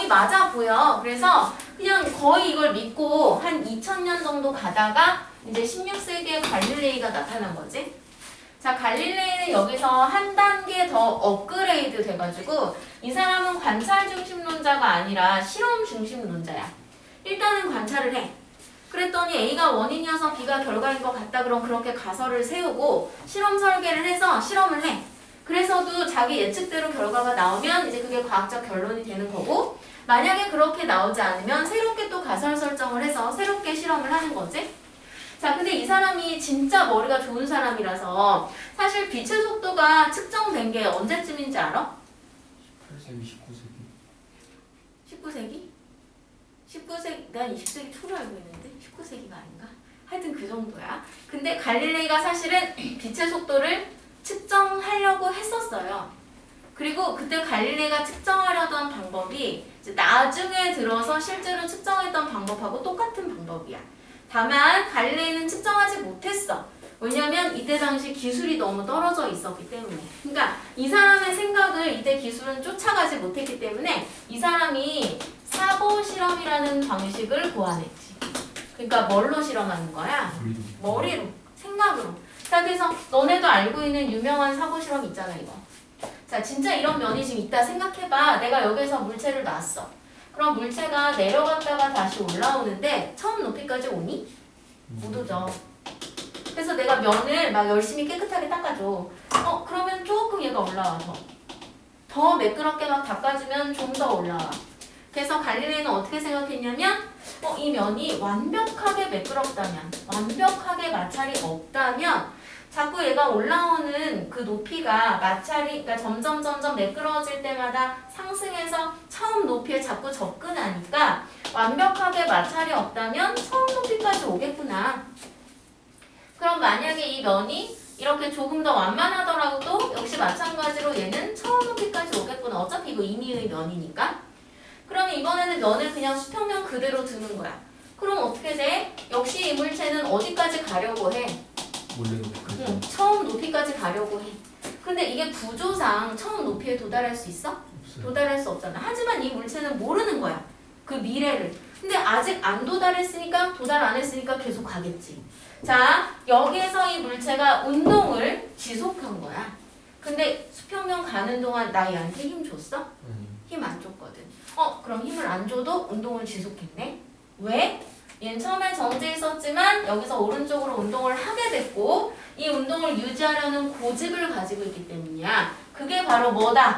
맞아 보여. 그래서 그냥 거의 이걸 믿고 한 2000년 정도 가다가 이제 16세기에 갈릴레이가 나타난 거지. 자, 갈릴레이는 여기서 한 단계 더 업그레이드 돼가지고 이 사람은 관찰 중심론자가 아니라 실험 중심론자야. 일단은 관찰을 해. 그랬더니 A가 원인이어서 B가 결과인 것 같다. 그럼 그렇게 가설을 세우고 실험 설계를 해서 실험을 해. 그래서도 자기 예측대로 결과가 나오면 이제 그게 과학적 결론이 되는 거고, 만약에 그렇게 나오지 않으면 새롭게 또 가설 설정을 해서 새롭게 실험을 하는 거지. 자, 근데 이 사람이 진짜 머리가 좋은 사람이라서 사실 빛의 속도가 측정된 게 언제쯤인지 알아? 18세기, 19세기. 19세기? 19세기, 난 20세기 초로 알고 있는데 19세기가 아닌가? 하여튼 그 정도야. 근데 갈릴레이가 사실은 빛의 속도를 측정하려고 했었어요. 그리고 그때 갈릴레이가 측정하려던 방법이 이제 나중에 들어서 실제로 측정했던 방법하고 똑같은 방법이야. 다만 갈릴레이는 측정하지 못했어. 왜냐면 이때 당시 기술이 너무 떨어져 있었기 때문에. 그러니까 이 사람의 생각을 이때 기술은 쫓아가지 못했기 때문에 이 사람이 사고 실험이라는 방식을 고안했지. 그러니까 뭘로 실험하는 거야? 머리로, 생각으로. 자, 그래서 너네도 알고 있는 유명한 사고 실험 있잖아, 이거. 자, 진짜 이런 면이 지금 있다 생각해봐. 내가 여기서 물체를 놨어. 그럼 물체가 내려갔다가 다시 올라오는데 처음 높이까지 오니? 못 오죠. 그래서 내가 면을 막 열심히 깨끗하게 닦아줘. 그러면 조금 얘가 올라와. 더 매끄럽게 막 닦아주면 좀 더 올라와. 그래서 갈릴레이는 어떻게 생각했냐면 이 면이 완벽하게 매끄럽다면, 완벽하게 마찰이 없다면 자꾸 얘가 올라오는 그 높이가 마찰이, 그러니까 점점 매끄러워질 때마다 상승해서 처음 높이에 자꾸 접근하니까 완벽하게 마찰이 없다면 처음 높이까지 오겠구나. 그럼 만약에 이 면이 이렇게 조금 더 완만하더라도 역시 마찬가지로 얘는 처음 높이까지 오겠구나. 어차피 이거 임의의 면이니까. 그러면 이번에는 면을 그냥 수평면 그대로 두는 거야. 그럼 어떻게 돼? 역시 이 물체는 어디까지 가려고 해? 원래 높이까지. 응, 처음 높이까지 가려고 해. 근데 이게 구조상 처음 높이에 도달할 수 있어? 없어요. 도달할 수 없잖아. 하지만 이 물체는 모르는 거야. 그 미래를. 근데 아직 안 도달했으니까, 도달 안 했으니까 계속 가겠지. 자, 여기에서 이 물체가 운동을 지속한 거야. 근데 수평면 가는 동안 나 얘한테 힘 줬어? 힘 안 줬거든. 그럼 힘을 안 줘도 운동을 지속했네? 왜? 얘는 처음에 정지해 있었지만 여기서 오른쪽으로 운동을 하게 됐고 이 운동을 유지하려는 고집을 가지고 있기 때문이야. 그게 바로 뭐다?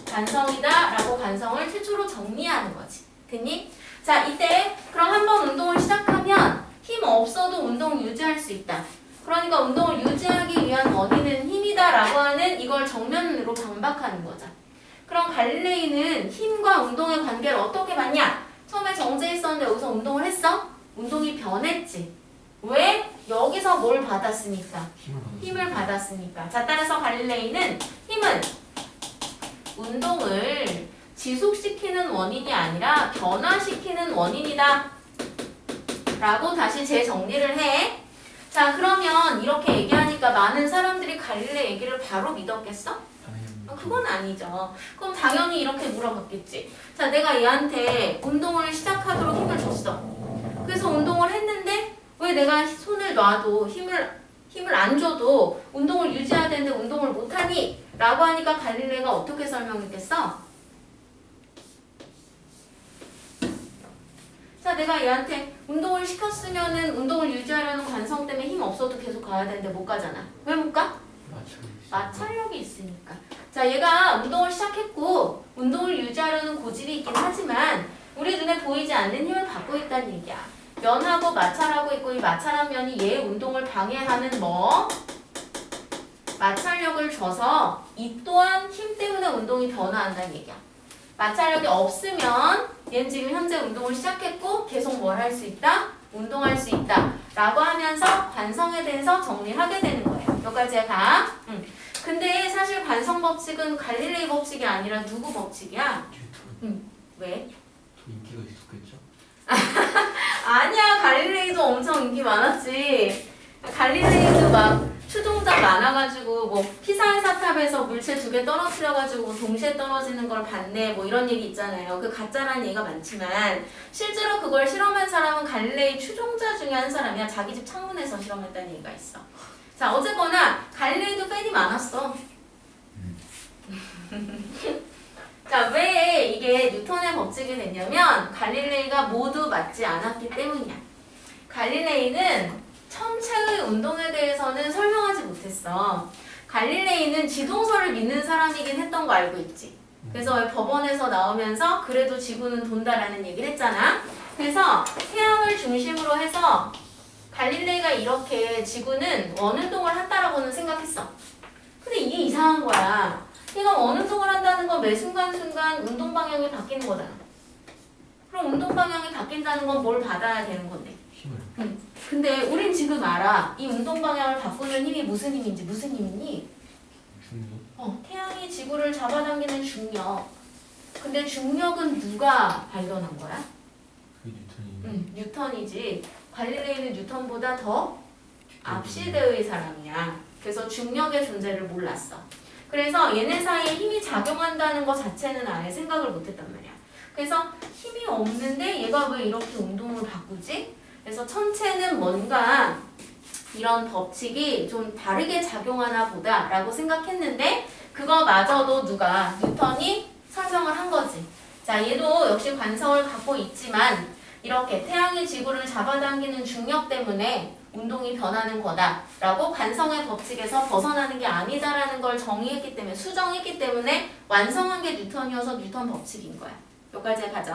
관성이다 라고 관성을 최초로 정리하는 거지. 됐니? 자, 이때 그럼 한번 운동을 시작하면 힘 없어도 운동을 유지할 수 있다. 그러니까 운동을 유지하기 위한 원인은 힘이다 라고 하는 이걸 정면으로 반박하는 거죠. 그럼 갈릴레이는 힘과 운동의 관계를 어떻게 봤냐? 처음에 정지해 있었는데 여기서 운동을 했어? 운동이 변했지. 왜? 여기서 뭘 받았으니까? 힘을 받았으니까. 자, 따라서 갈릴레이는 힘은 운동을 지속시키는 원인이 아니라 변화시키는 원인이다 라고 다시 재정리를 해. 자, 그러면 이렇게 얘기하니까 많은 사람들이 갈릴레이 얘기를 바로 믿었겠어? 그건 아니죠. 그럼 당연히 이렇게 물어봤겠지. 자, 내가 얘한테 운동을 시작하도록 힘을 줬어. 그래서 운동을 했는데 왜 내가 손을 놔도 힘을 안 줘도 운동을 유지해야 되는데 운동을 못하니? 라고 하니까 갈릴레이가 어떻게 설명했겠어? 자, 내가 얘한테 운동을 시켰으면은 운동을 유지하려는 관성 때문에 힘 없어도 계속 가야 되는데 못 가잖아. 왜 못 가? 마찰력이 있으니까. 자, 얘가 운동을 시작했고 운동을 유지하려는 고집이 있긴 하지만 우리 눈에 보이지 않는 힘을 받고 있다는 얘기야. 면하고 마찰하고 있고 이 마찰한 면이 얘의 운동을 방해하는 뭐? 마찰력을 줘서 이 또한 힘 때문에 운동이 변화한다는 얘기야. 마찰력이 없으면 얘는 지금 현재 운동을 시작했고 계속 뭘 할 수 있다? 운동할 수 있다 라고 하면서 관성에 대해서 정리하게 되는 거예요. 여기까지 가. 근데 사실 관성 법칙은 갈릴레이 법칙이 아니라 누구 법칙이야? 왜? 더 인기가 있었겠죠? 아니야, 갈릴레이도 엄청 인기 많았지. 갈릴레이도 막 추종자 많아가지고 뭐 피사의 사탑에서 물체 2개 떨어뜨려가지고 뭐 동시에 떨어지는 걸 봤네 뭐 이런 얘기 있잖아요. 그 가짜라는 얘기가 많지만 실제로 그걸 실험한 사람은 갈릴레이 추종자 중에 한 사람이야. 자기 집 창문에서 실험했다는 얘기가 있어. 자 어쨌거나 갈릴레이도 팬이 많았어. 자, 왜 이게 뉴턴의 법칙이 됐냐면 갈릴레이가 모두 맞지 않았기 때문이야. 갈릴레이는 천체의 운동에 대해서는 설명하지 못했어. 갈릴레이는 지동설을 믿는 사람이긴 했던 거 알고 있지. 그래서 왜 법원에서 나오면서 그래도 지구는 돈다라는 얘기를 했잖아. 그래서 태양을 중심으로 해서 갈릴레이가 이렇게 지구는 원운동을 한다라고는 생각했어. 근데 이게 이상한 거야. 얘가 원운동을 한다는 건 매 순간순간 운동 방향이 바뀌는 거잖아. 그럼 운동 방향이 바뀐다는 건 뭘 받아야 되는 건데? 힘을. 근데 우린 지금 알아. 이 운동 방향을 바꾸는 힘이 무슨 힘인지. 무슨 힘이니? 중력. 태양이 지구를 잡아당기는 중력. 근데 중력은 누가 발견한 거야? 그게 뉴턴이. 뉴턴이지. 갈릴레이는 뉴턴보다 더 앞시대의 사람이야. 그래서 중력의 존재를 몰랐어. 그래서 얘네 사이에 힘이 작용한다는 것 자체는 아예 생각을 못했단 말이야. 그래서 힘이 없는데 얘가 왜 이렇게 운동을 바꾸지? 그래서 천체는 뭔가 이런 법칙이 좀 다르게 작용하나 보다라고 생각했는데 그거마저도 누가? 뉴턴이 설명을 한 거지. 자, 얘도 역시 관성을 갖고 있지만 이렇게 태양이 지구를 잡아당기는 중력 때문에 운동이 변하는 거다라고 관성의 법칙에서 벗어나는 게 아니다라는 걸 정의했기 때문에 수정했기 때문에 완성한 게 뉴턴이어서 뉴턴 법칙인 거야. 여기까지 가죠.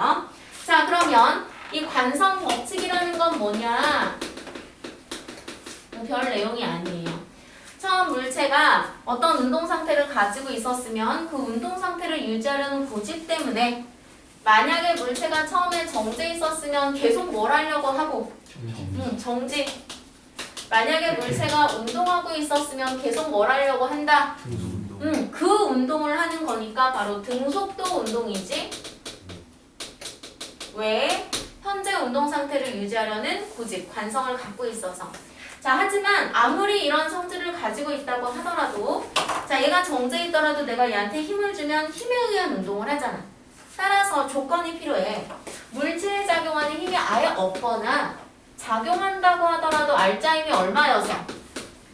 자, 그러면 이 관성 법칙이라는 건 뭐냐? 별 내용이 아니에요. 처음 물체가 어떤 운동 상태를 가지고 있었으면 그 운동 상태를 유지하려는 고집 때문에 만약에 물체가 처음에 정지해 있었으면 계속 뭘 하려고 하고 정지. 만약에 물체가 운동하고 있었으면 계속 뭘 하려고 한다? 등속 운동. 그 운동을 하는 거니까 바로 등속도 운동이지. 왜? 현재 운동 상태를 유지하려는 고집, 관성을 갖고 있어서. 자, 하지만 아무리 이런 성질을 가지고 있다고 하더라도 자, 얘가 정지해 있더라도 내가 얘한테 힘을 주면 힘에 의한 운동을 하잖아. 따라서 조건이 필요해. 물체에 작용하는 힘이 아예 없거나 작용한다고 하더라도 알짜 힘이 얼마여서?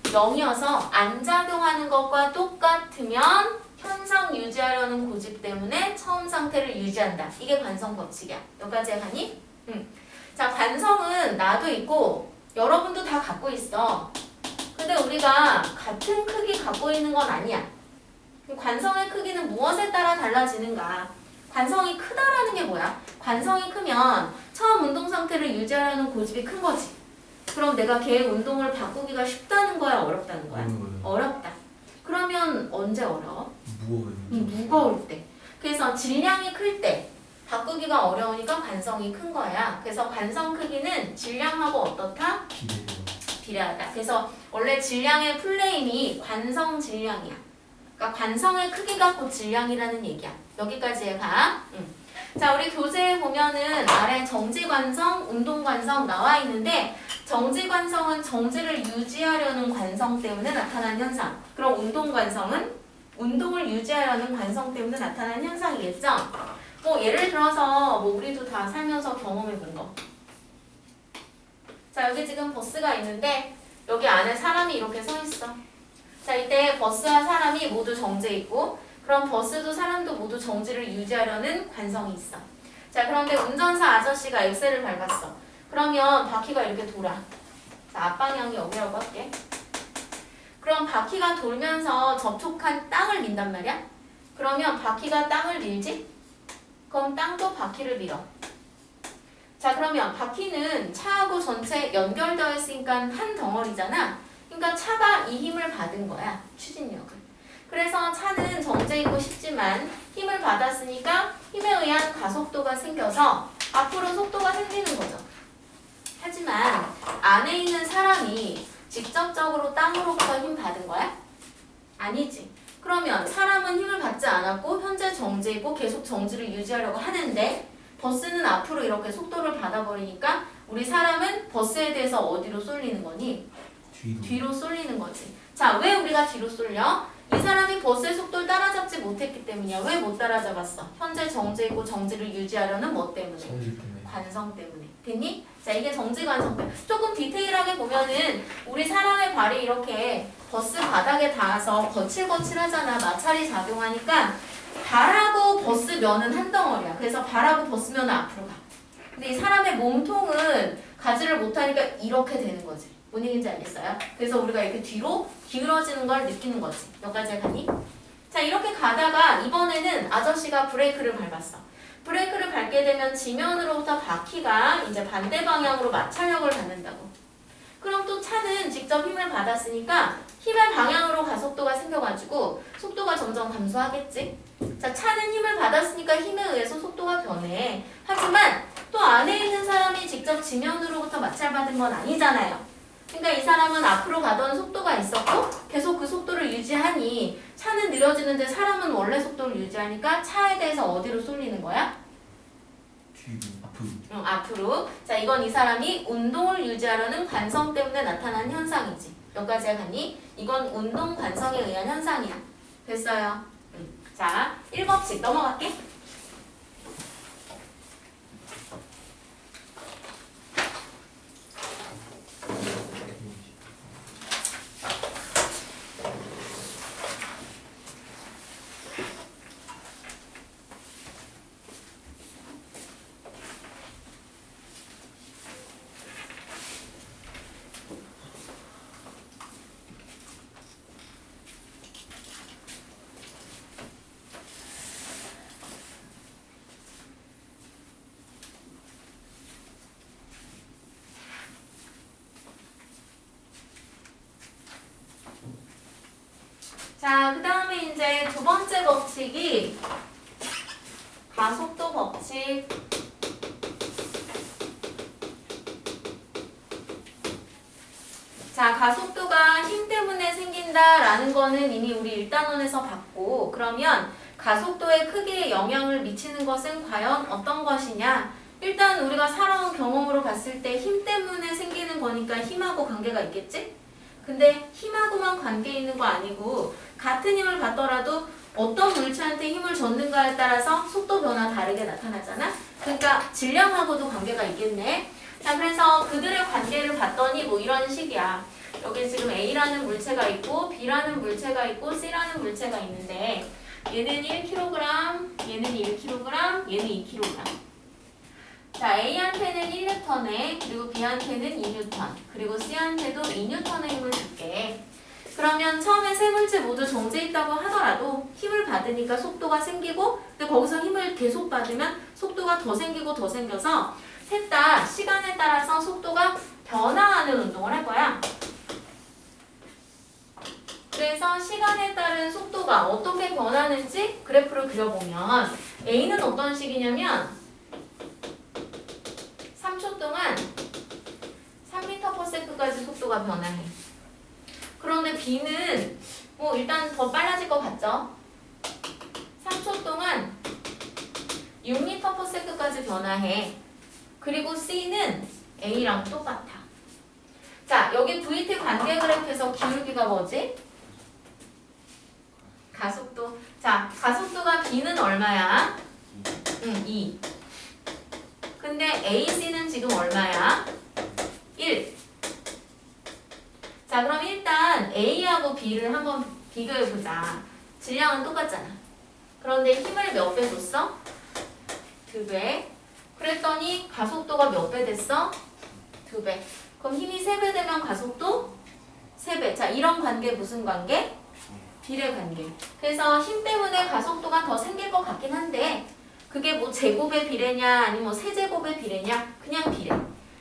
0이어서 안 작용하는 것과 똑같으면 현상 유지하려는 고집 때문에 처음 상태를 유지한다. 이게 관성 법칙이야. 여기까지 가니? 자, 관성은 나도 있고 여러분도 다 갖고 있어. 근데 우리가 같은 크기 갖고 있는 건 아니야. 관성의 크기는 무엇에 따라 달라지는가? 관성이 크다라는 게 뭐야? 관성이 크면 처음 운동 상태를 유지하려는 고집이 큰 거지. 그럼 내가 걔 운동을 바꾸기가 쉽다는 거야? 어렵다는 거야? 어렵다. 그러면 언제 어려워? 무거워요. 무거울 때. 그래서 질량이 클 때 바꾸기가 어려우니까 관성이 큰 거야. 그래서 관성 크기는 질량하고 어떻다? 비례하다. 그래서 원래 질량의 풀네임이 관성 질량이야. 그러니까 관성의 크기가 곧 질량이라는 얘기야. 여기까지 가. 자, 우리 교재에 보면은 아래 정지관성, 운동관성 나와 있는데 정지관성은 정지를 유지하려는 관성 때문에 나타난 현상. 그럼 운동관성은 운동을 유지하려는 관성 때문에 나타난 현상이겠죠? 뭐 예를 들어서 뭐 우리도 다 살면서 경험해 본 거. 자, 여기 지금 버스가 있는데 여기 안에 사람이 이렇게 서 있어. 자, 이때 버스와 사람이 모두 정지해 있고 그럼 버스도 사람도 모두 정지를 유지하려는 관성이 있어. 자, 그런데 운전사 아저씨가 엑셀을 밟았어. 그러면 바퀴가 이렇게 돌아. 자, 앞방향이 여기라고 할게. 그럼 바퀴가 돌면서 접촉한 땅을 민단 말이야? 그러면 바퀴가 땅을 밀지? 그럼 땅도 바퀴를 밀어. 자, 그러면 바퀴는 차하고 전체 연결되어 있으니까 한 덩어리잖아. 그러니까 차가 이 힘을 받은 거야. 추진력을. 그래서 차는 정지있고 싶지만 힘을 받았으니까 힘에 의한 가속도가 생겨서 앞으로 속도가 생기는 거죠. 하지만 안에 있는 사람이 직접적으로 땅으로부터 힘 받은 거야? 아니지. 그러면 사람은 힘을 받지 않았고 현재 정지있고 계속 정지를 유지하려고 하는데 버스는 앞으로 이렇게 속도를 받아버리니까 우리 사람은 버스에 대해서 어디로 쏠리는 거니? 뒤로 쏠리는 거지. 자, 왜 우리가 뒤로 쏠려? 이 사람이 버스의 속도를 따라잡지 못했기 때문이야. 왜 못 따라잡았어? 현재 정지이고 정지를 유지하려는 뭐 때문에? 성질 때문에. 관성 때문에. 됐니? 자, 이게 정지 관성 때문에. 조금 디테일하게 보면은 우리 사람의 발이 이렇게 버스 바닥에 닿아서 거칠거칠하잖아. 마찰이 작용하니까 발하고 버스 면은 한 덩어리야. 그래서 발하고 버스 면은 앞으로 가. 근데 이 사람의 몸통은 가지를 못하니까 이렇게 되는 거지. 뭔 얘기인지 알겠어요? 그래서 우리가 이렇게 뒤로 기울어지는 걸 느끼는 거지. 여기까지 가니? 자, 이렇게 가다가 이번에는 아저씨가 브레이크를 밟았어. 브레이크를 밟게 되면 지면으로부터 바퀴가 이제 반대 방향으로 마찰력을 받는다고. 그럼 또 차는 직접 힘을 받았으니까 힘의 방향으로 가속도가 생겨가지고 속도가 점점 감소하겠지? 자, 차는 힘을 받았으니까 힘에 의해서 속도가 변해. 하지만 또 안에 있는 사람이 직접 지면으로부터 마찰받은 건 아니잖아요. 그러니까 이 사람은 앞으로 가던 속도가 있었고 계속 그 속도를 유지하니 차는 느려지는데 사람은 원래 속도를 유지하니까 차에 대해서 어디로 쏠리는 거야? 뒤로 앞으로. 응, 앞으로. 자, 이건 이 사람이 운동을 유지하려는 관성 때문에 나타난 현상이지. 여기까지 가니? 이건 운동 관성에 의한 현상이야. 됐어요? 자, 1법칙 넘어갈게. 자, 그 다음에 이제 두 번째 법칙이 가속도 법칙. 자, 가속도가 힘 때문에 생긴다라는 거는 이미 우리 1단원에서 봤고, 그러면 가속도의 크기에 영향을 미치는 것은 과연 어떤 것이냐? 일단 우리가 살아온 경험으로 봤을 때 힘 때문에 생기는 거니까 힘하고 관계가 있겠지? 근데 힘하고만 관계 있는 거 아니고 같은 힘을 받더라도 어떤 물체한테 힘을 줬는가에 따라서 속도 변화 다르게 나타나잖아? 그러니까 질량하고도 관계가 있겠네. 자, 그래서 그들의 관계를 봤더니 뭐 이런 식이야. 여기 지금 A라는 물체가 있고 B라는 물체가 있고 C라는 물체가 있는데 얘는 1kg, 얘는 1kg, 얘는 2kg. 자, A한테는 1N에 그리고 B한테는 2N 그리고 C한테도 2N의 힘을 줄게. 그러면 처음에 세 물체 모두 정지해 있다고 하더라도 힘을 받으니까 속도가 생기고 근데 거기서 힘을 계속 받으면 속도가 더 생기고 더 생겨서 셋 다 시간에 따라서 속도가 변화하는 운동을 할 거야. 그래서 시간에 따른 속도가 어떻게 변하는지 그래프를 그려보면 A는 어떤 식이냐면 3초 동안 3m/s까지 속도가 변화해. 그런데 B는 뭐 일단 더 빨라질 것 같죠? 3초 동안 6m/s까지 변화해. 그리고 C는 A랑 똑같아. 자, 여기 VT 관계 그래프에서 기울기가 뭐지? 가속도. 자, 가속도가 B는 얼마야? 2. 근데 AC는 지금 얼마야? 1. 자, 그럼 일단 A하고 B를 한번 비교해보자. 질량은 똑같잖아. 그런데 힘을 몇 배 줬어? 2배. 그랬더니 가속도가 몇 배 됐어? 2배. 그럼 힘이 3배 되면 가속도 3배. 자, 이런 관계 무슨 관계? 비례 관계. 그래서 힘 때문에 가속도가 더 생길 것 같긴 한데 그게 뭐 제곱의 비례냐 아니면 뭐 세제곱의 비례냐? 그냥 비례.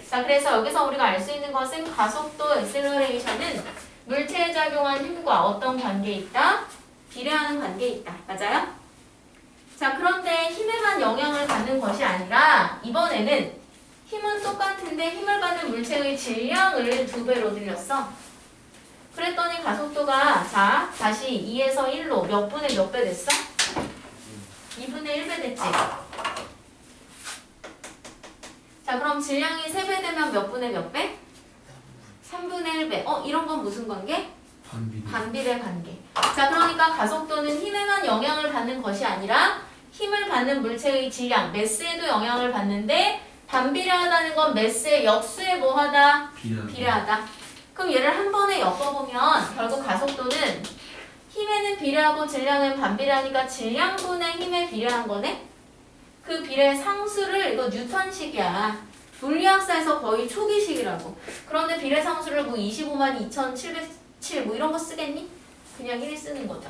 자, 그래서 여기서 우리가 알 수 있는 것은 가속도 액셀러레이션은 물체에 작용한 힘과 어떤 관계에 있다? 비례하는 관계에 있다. 맞아요? 자, 그런데 힘에만 영향을 받는 것이 아니라 이번에는 힘은 똑같은데 힘을 받는 물체의 질량을 2배로 늘렸어. 그랬더니 가속도가 자 다시 2에서 1로 몇 분의 몇 배 됐어? 2분의 1배 됐지? 자, 그럼 질량이 3배 되면 몇 분의 몇 배? 3분의 1배. 이런 건 무슨 관계? 반비례. 반비례 관계. 자, 그러니까 가속도는 힘에만 영향을 받는 것이 아니라 힘을 받는 물체의 질량, 매스에도 영향을 받는데 반비례하다는 건 매스의 역수에 뭐하다? 비례하다. 그럼 얘를 한 번에 엮어보면 결국 가속도는 힘에는 비례하고 질량은 반비례하니까 질량분의 힘에 비례한 거네? 그 비례 상수를 이거 뉴턴식이야. 물리학사에서 거의 초기식이라고. 그런데 비례 상수를 뭐 25만 2707 뭐 이런 거 쓰겠니? 그냥 1 쓰는 거죠.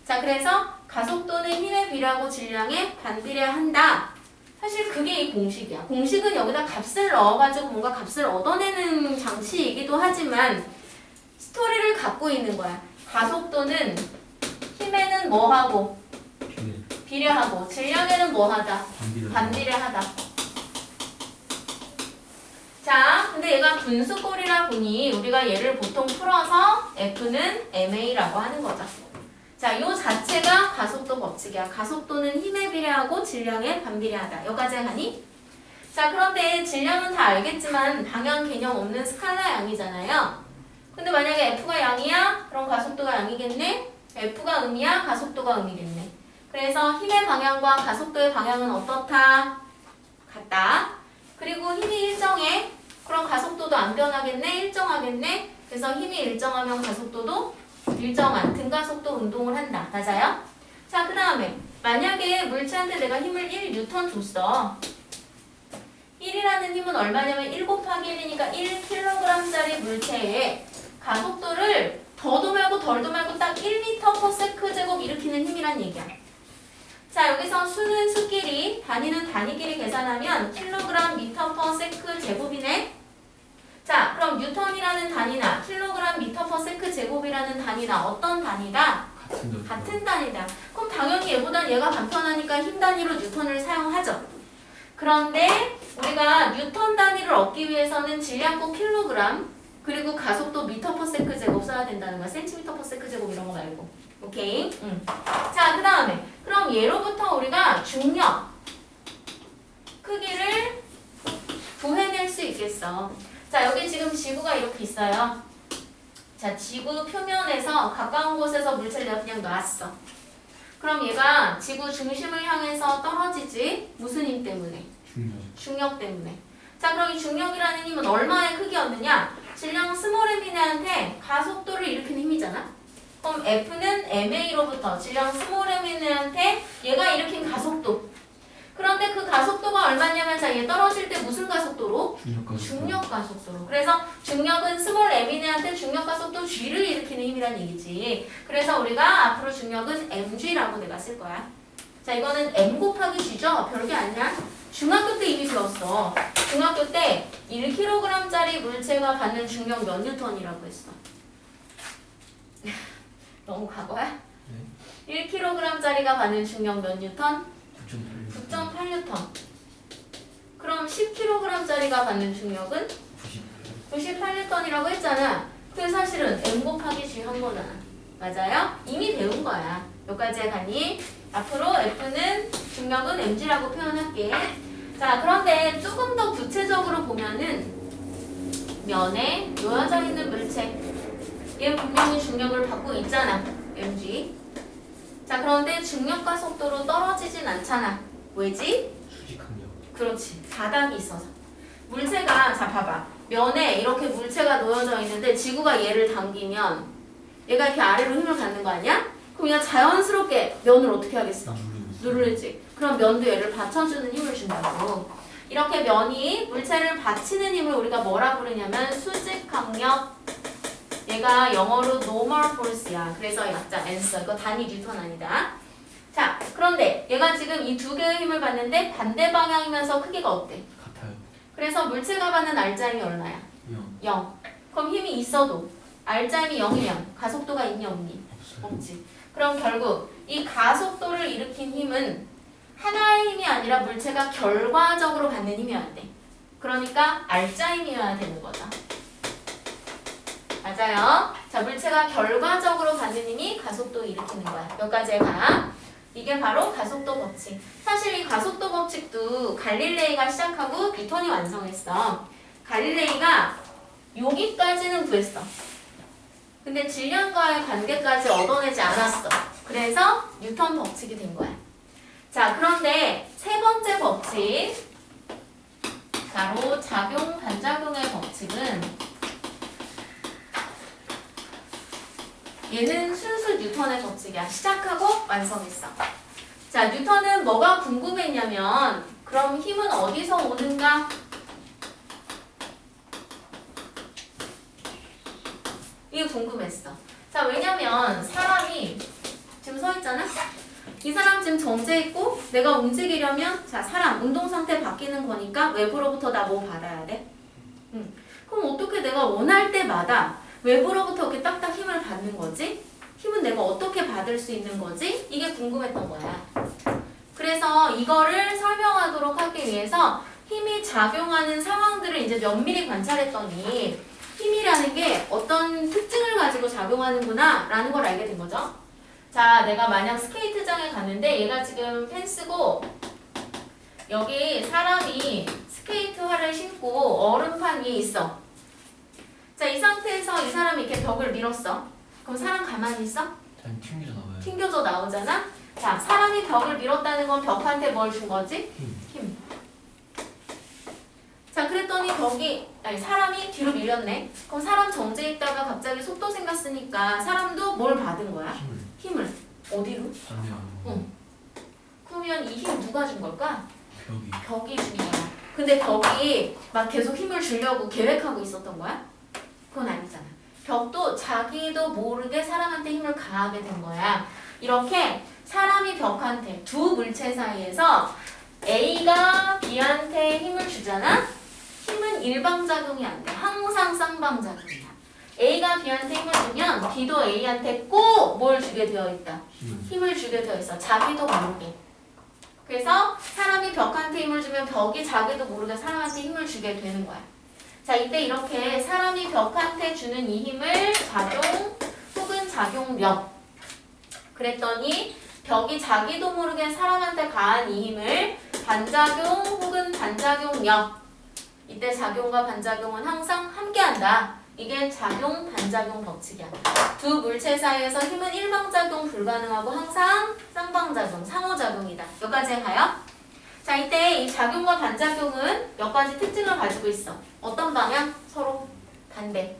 자, 그래서 가속도는 힘에 비례하고 질량에 반비례한다. 사실 그게 이 공식이야. 공식은 여기다 값을 넣어가지고 뭔가 값을 얻어내는 장치이기도 하지만 스토리를 갖고 있는 거야. 가속도는 힘에는 뭐하고? 비례하고 질량에는 뭐하다? 반비례하다. 자, 근데 얘가 분수꼴이라 보니 우리가 얘를 보통 풀어서 F는 ma라고 하는 거죠. 자, 요 자체가 가속도 법칙이야. 가속도는 힘에 비례하고 질량에 반비례하다. 여기까지 하니? 자, 그런데 질량은 다 알겠지만 방향 개념 없는 스칼라 양이잖아요. 근데 만약에 F가 양이야? 그럼 가속도가 양이겠네? F가 음이야? 가속도가 음이겠네. 그래서 힘의 방향과 가속도의 방향은 어떻다? 같다. 그리고 힘이 일정해? 그럼 가속도도 안 변하겠네? 일정하겠네? 그래서 힘이 일정하면 가속도도 일정한 등가속도 운동을 한다. 맞아요? 자, 그 다음에 만약에 물체한테 내가 힘을 1N 줬어. 1이라는 힘은 얼마냐면 1 곱하기 1이니까 1kg짜리 물체에 가속도를 더도 말고 덜도 말고 딱 1m/s 일으키는 힘이란 얘기야. 자, 여기서 수는 수끼리, 단위는 단위끼리 계산하면 kg/m/s 자, 그럼 뉴턴이라는 단위나 kg/m/s 단위나 어떤 단위다? 같은 단위다. 그럼 당연히 얘보단 얘가 간편하니까 힘 단위로 뉴턴을 사용하죠. 그런데 우리가 뉴턴 단위를 얻기 위해서는 질량꼭 킬로그램 그리고 가속도 m/s 써야 된다는 거야. cm/s 이런 거 말고. 오케이? 자, 그 다음에 그럼 얘로부터 우리가 중력 크기를 구해낼 수 있겠어. 자, 여기 지금 지구가 이렇게 있어요. 자, 지구 표면에서 가까운 곳에서 물체를 내가 그냥 놨어. 그럼 얘가 지구 중심을 향해서 떨어지지? 무슨 힘 때문에? 중력 때문에. 자, 그럼 이 중력이라는 힘은 얼마의 크기였느냐? 질량 스몰 m한테 가속도를 일으키는 힘이잖아. 그럼 F는 ma로부터 질량 스몰 m한테 얘가 일으킨 가속도. 그런데 그 가속도가 얼마냐면 자, 얘 떨어질 때 무슨 가속도로? 중력 가속도로. 그래서 중력은 스몰 m한테 중력 가속도 g를 일으키는 힘이란 얘기지. 그래서 우리가 앞으로 중력은 mg라고 내가 쓸 거야. 자, 이거는 m 곱하기 g죠? 별게 아니야. 중학교 때 이미 배웠어. 중학교 때 1kg짜리 물체가 받는 중력 몇 뉴턴이라고 했어? 너무 과거야? 네. 1kg짜리가 받는 중력 몇 뉴턴? 9.8뉴턴. 그럼 10kg짜리가 받는 중력은? 98뉴턴이라고 했잖아. 그게 사실은 m 곱하기 g 한 거잖아. 맞아요? 이미 배운 거야. 여기까지 가니? 앞으로 F는 중력은 mg라고 표현할게. 자, 그런데 조금 더 구체적으로 보면은 면에 놓여져 있는 물체 얘 분명히 중력을 받고 있잖아. mg. 자, 그런데 중력과 속도로 떨어지진 않잖아. 왜지? 수직항력. 그렇지. 바닥이 있어서. 물체가 자 봐봐. 면에 이렇게 물체가 놓여져 있는데 지구가 얘를 당기면 얘가 이렇게 아래로 힘을 받는 거 아니야? 그럼 얘가 자연스럽게 면을 어떻게 하겠어? 누르지. 그럼 면도 얘를 받쳐주는 힘을 준다고. 이렇게 면이 물체를 받치는 힘을 우리가 뭐라 부르냐면 수직항력. 얘가 영어로 normal force야. 그래서 약자 answer. 이거 단위 뉴턴 아니다. 자, 그런데 얘가 지금 이 두 개의 힘을 받는데 반대 방향이면서 크기가 어때? 같아요. 그래서 물체가 받는 R자임이 얼마야? 0. 그럼 힘이 있어도 R자임이 0이면 가속도가 있니 없니? 없지. 그럼 결국 이 가속도를 일으킨 힘은 하나의 힘이 아니라 물체가 결과적으로 받는 힘이어야 돼. 그러니까 R자임이어야 되는 거죠. 맞아요. 자, 물체가 결과적으로 받는 힘이 가속도 일으키는 거야. 여기까지 가. 이게 바로 가속도 법칙. 사실 이 가속도 법칙도 갈릴레이가 시작하고 뉴턴이 완성했어. 갈릴레이가 여기까지는 구했어. 근데 질량과의 관계까지 얻어내지 않았어. 그래서 뉴턴 법칙이 된 거야. 자, 그런데 세 번째 법칙, 바로 작용 반작용의 법칙은 얘는 순수 뉴턴의 법칙이야. 시작하고 완성했어. 자, 뉴턴은 뭐가 궁금했냐면 그럼 힘은 어디서 오는가? 이게 궁금했어. 자, 왜냐면 사람이 지금 서 있잖아? 이 사람 지금 정지했고 내가 움직이려면 자, 사람 운동 상태 바뀌는 거니까 외부로부터 나 뭐 받아야 돼? 그럼 어떻게 내가 원할 때마다 외부로부터 이렇게 딱딱 힘을 받는 거지? 힘은 내가 어떻게 받을 수 있는 거지? 이게 궁금했던 거야. 그래서 이거를 설명하도록 하기 위해서 힘이 작용하는 상황들을 이제 면밀히 관찰했더니 힘이라는 게 어떤 특징을 가지고 작용하는구나 라는 걸 알게 된 거죠. 자, 내가 만약 스케이트장에 갔는데 얘가 지금 펜스고 여기 사람이 스케이트화를 신고 얼음판 위에 있어. 자, 이 상태에서 이 사람이 이렇게 벽을 밀었어. 그럼 사람 가만히 있어? 잘 튕겨져 나와요. 튕겨져 나오잖아? 자, 사람이 벽을 밀었다는 건 벽한테 뭘 준 거지? 힘. 자, 그랬더니 사람이 뒤로 밀렸네. 그럼 사람 정지해 있다가 갑자기 속도 생겼으니까 사람도 뭘 받은 거야? 힘을. 어디로? 반대로. 그러면 이 힘 누가 준 걸까? 벽이. 벽이 준 거야. 근데 벽이 막 계속 힘을 주려고 계획하고 있었던 거야? 그건 아니잖아. 벽도 자기도 모르게 사람한테 힘을 가하게 된 거야. 이렇게 사람이 벽한테 두 물체 사이에서 A가 B한테 힘을 주잖아? 힘은 일방작용이 안 돼. 항상 쌍방작용이야. A가 B한테 힘을 주면 B도 A한테 꼭 뭘 주게 되어 있다. 힘을 주게 되어 있어. 자기도 모르게. 그래서 사람이 벽한테 힘을 주면 벽이 자기도 모르게 사람한테 힘을 주게 되는 거야. 자, 이때 이렇게 사람이 벽한테 주는 이 힘을 작용 혹은 작용력. 그랬더니 벽이 자기도 모르게 사람한테 가한 이 힘을 반작용 혹은 반작용력. 이때 작용과 반작용은 항상 함께한다. 이게 작용 반작용 법칙이야. 두 물체 사이에서 힘은 일방작용 불가능하고 항상 쌍방작용, 상호작용이다. 여기까지 가요? 자, 이때 이 작용과 반작용은 몇 가지 특징을 가지고 있어. 어떤 방향? 서로 반대.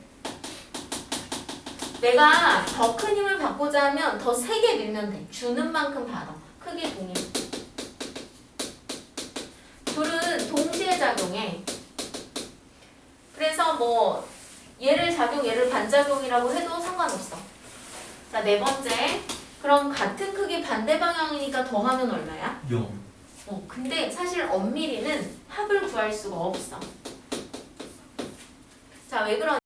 내가 더 큰 힘을 받고자 하면 더 세게 밀면 돼. 주는 만큼 받아. 크기 동일. 둘은 동시에 작용해. 그래서 뭐 얘를 작용, 얘를 반작용이라고 해도 상관없어. 자, 네 번째. 그럼 같은 크기 반대 방향이니까 더하면 얼마야? 0. 근데 사실 엄밀히는 합을 구할 수가 없어. 자, 왜 그러냐?